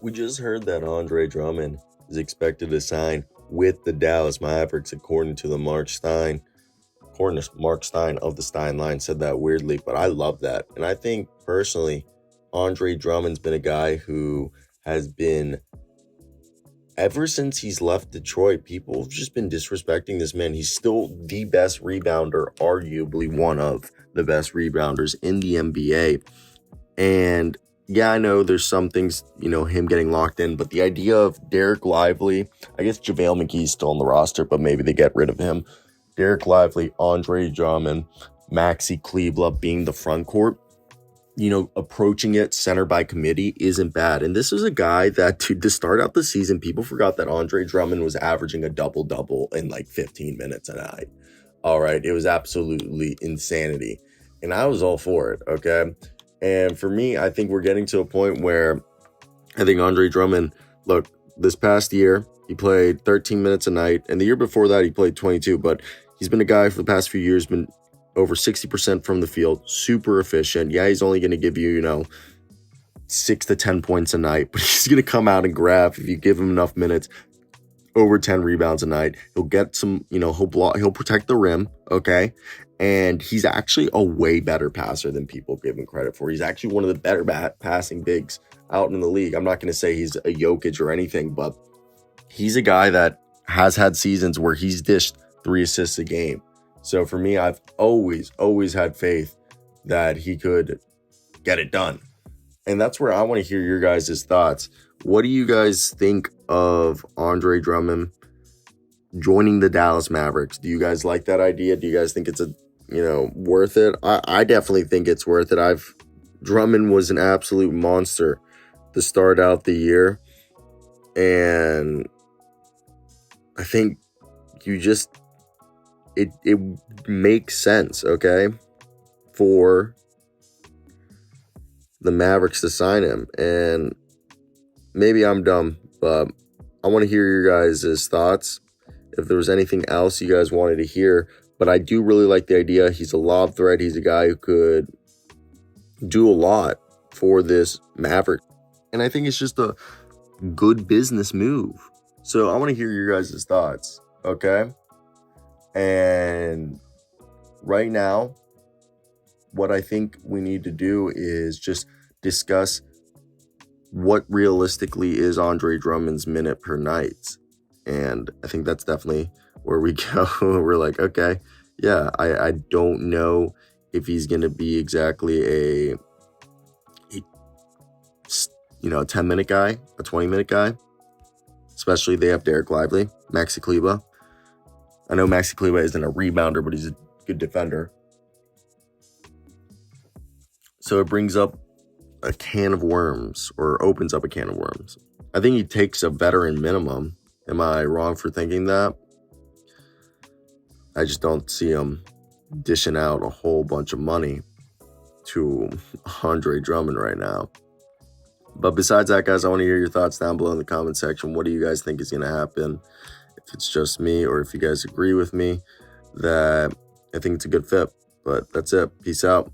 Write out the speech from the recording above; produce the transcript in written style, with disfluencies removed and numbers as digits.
We just heard that Andre Drummond is expected to sign with the Dallas Mavericks, according to Marc Stein. According to Marc Stein of the Stein line, said that weirdly, but I love that. And I think personally, Andre Drummond's been a guy who has been, ever since he's left Detroit, people have just been disrespecting this man. He's still the best rebounder, arguably one of the best rebounders in the NBA. And yeah, I know there's some things, him getting locked in, but the idea of Derek Lively, I guess JaVale McGee's still on the roster, but maybe they get rid of him. Derek Lively, Andre Drummond, Maxi Kleber being the front court, approaching it center by committee isn't bad. And this is a guy that to start out the season, people forgot that Andre Drummond was averaging a double-double in like 15 minutes a night. All right, it was absolutely insanity. And I was all for it, okay? And for me, I think we're getting to a point where I think Andre Drummond, look, this past year, he played 13 minutes a night. And the year before that, he played 22. But he's been a guy for the past few years, been over 60% from the field, super efficient. Yeah, he's only going to give you, 6 to 10 points a night. But he's going to come out and grab, if you give him enough minutes, over 10 rebounds a night. He'll get some, he'll protect the rim, okay? And he's actually a way better passer than people give him credit for. He's actually one of the better passing bigs out in the league. I'm not going to say he's a Jokic or anything, but he's a guy that has had seasons where he's dished 3 assists a game. So for me, I've always had faith that he could get it done. And that's where I want to hear your guys' thoughts. What do you guys think of Andre Drummond joining the Dallas Mavericks? Do you guys like that idea? Do you guys think it's worth it? I definitely think it's worth it. Drummond was an absolute monster to start out the year. And I think it makes sense, okay, for the Mavericks to sign him. And maybe I'm dumb, but I want to hear your guys' thoughts. If there was anything else you guys wanted to hear, but I do really like the idea. He's a lob threat. He's a guy who could do a lot for this Maverick. And I think it's just a good business move. So I want to hear your guys' thoughts, okay? And right now, what I think we need to do is just discuss what realistically is Andre Drummond's minute per night. And I think that's definitely where we go. We're like, okay, yeah, I don't know if he's going to be exactly a 10-minute guy, a 20-minute guy. Especially they have Derek Lively, Maxi Kleber. I know Maxi Kleber isn't a rebounder, but he's a good defender. So it brings up a can of worms, or opens up a can of worms. I think he takes a veteran minimum. Am I wrong for thinking that? I just don't see him dishing out a whole bunch of money to Andre Drummond right now. But besides that, guys, I want to hear your thoughts down below in the comment section. What do you guys think is going to happen? If it's just me, or if you guys agree with me that I think it's a good fit. But that's it. Peace out.